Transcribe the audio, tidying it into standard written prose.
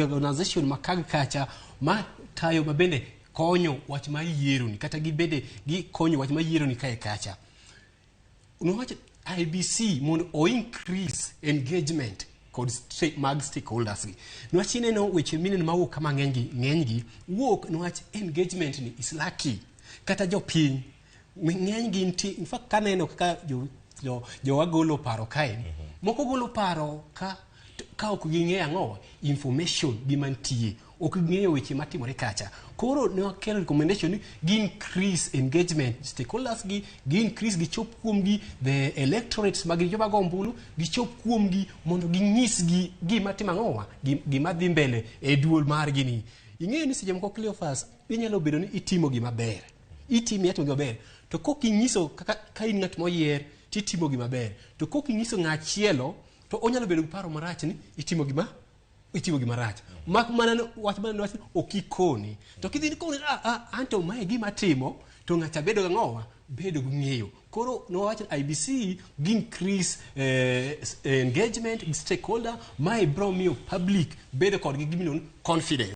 organization makag kacha ma tayo mabende konyo wach ma yiero ni kata gibede gi konyo wach ma yiero ni kae kacha. Unawach IEBC mondo o increase engagement kod mag stakeholders gi. Nwach ineno weche mineno mawuok kama ng'enygi wuok nwach engagement ni is lucky kata jopiny ng'enygi in fact kaneno kaka jo golo paro kae moko golo paro ka ok ging'eyo ang'o information gimantie ok ging'eyo weche matimore kacha. Koro ne wakelo recommendation ni gi increase engagement stakeholders gi increase gi chop kuomgi the electorates mag joma go ombulu gi chop kuomgi mondo ginyis gi gima timo ang'owa gima dhi mbele e duol margi ni. Ing'eyo ni seche moko Cleophas inyalo bedo ni itimo gima ber itimi atimo gima ber to kok inyiso ka in ng'at moyier titimo gima ber to kok inyiso ng'achielo to onyalo bedo gi paro marach ni itimo gima rach. Mak mana wach mana okikoni to kidhi koni anto mae gima timo to ng'acha bedo ng'owa bedo ng'eyo. Koro no wach IEBC gi increase engagement stakeholder mai bro miyo public bedo kod gi gimino confidence.